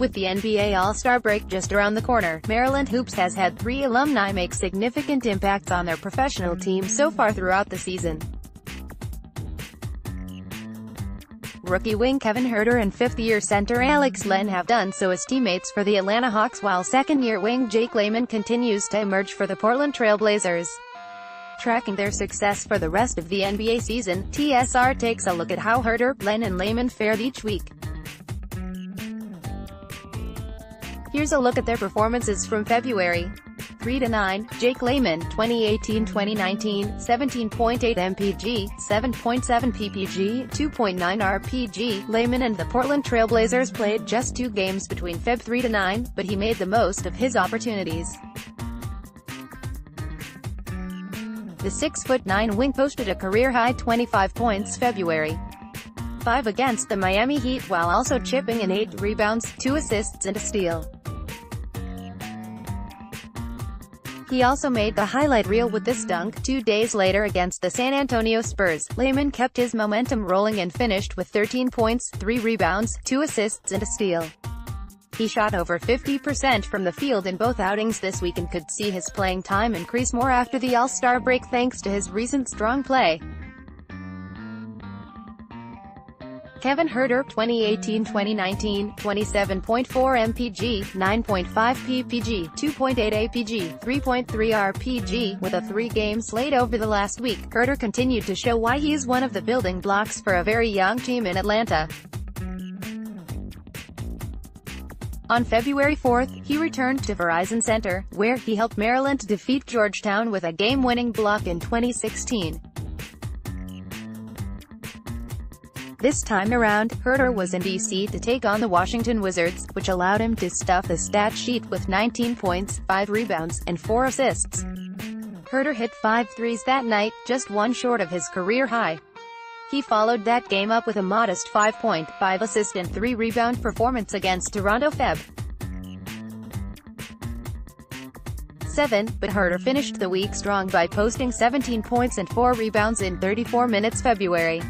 With the NBA All-Star break just around the corner, Maryland Hoops has had 3 alumni make significant impacts on their professional team so far throughout the season. Rookie wing Kevin Huerter and fifth-year center Alex Len have done so as teammates for the Atlanta Hawks, while second-year wing Jake Layman continues to emerge for the Portland Trail Blazers. Tracking their success for the rest of the NBA season, TSR takes a look at how Huerter, Len and Layman fared each week. Here's a look at their performances from February 3-9, Jake Layman, 2018-2019, 17.8 mpg, 7.7 ppg, 2.9 rpg. Layman and the Portland Trail Blazers played just 2 games between Feb 3-9, but he made the most of his opportunities. The 6'9" wing posted a career-high 25 points February 5 against the Miami Heat, while also chipping in 8 rebounds, 2 assists and a steal. He also made the highlight reel with this dunk 2 days later against the San Antonio Spurs. Layman kept his momentum rolling and finished with 13 points, 3 rebounds, 2 assists and a steal. He shot over 50% from the field in both outings this week and could see his playing time increase more after the All-Star break thanks to his recent strong play. Kevin Huerter, 2018-2019, 27.4 mpg, 9.5 ppg, 2.8 apg, 3.3 rpg. With a 3-game slate over the last week, Huerter continued to show why he is one of the building blocks for a very young team in Atlanta. On February 4th, he returned to Verizon Center, where he helped Maryland defeat Georgetown with a game-winning block in 2016. This time around, Huerter was in D.C. to take on the Washington Wizards, which allowed him to stuff the stat sheet with 19 points, 5 rebounds, and 4 assists. Huerter hit 5 threes that night, just one short of his career high. He followed that game up with a modest 5-point, 5-assist and 3-rebound performance against Toronto Feb 7, but Huerter finished the week strong by posting 17 points and 4 rebounds in 34 minutes February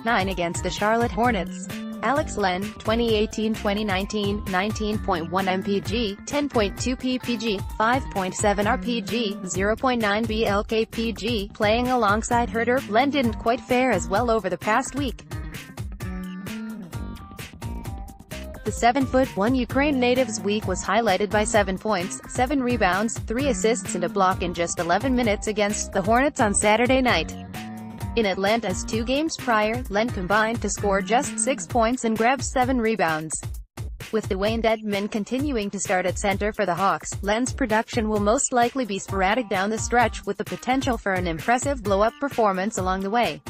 9 against the Charlotte Hornets. Alex Len, 2018-2019, 19.1 mpg, 10.2 ppg, 5.7 rpg, 0.9 blkpg. Playing alongside Huerter, Len didn't quite fare as well over the past week. The 7'1" Ukraine native's week was highlighted by 7 points, 7 rebounds, 3 assists and a block in just 11 minutes against the Hornets on Saturday night. In Atlanta's 2 games prior, Len combined to score just 6 points and grab 7 rebounds. With Dwayne Dedmon continuing to start at center for the Hawks, Len's production will most likely be sporadic down the stretch, with the potential for an impressive blow-up performance along the way.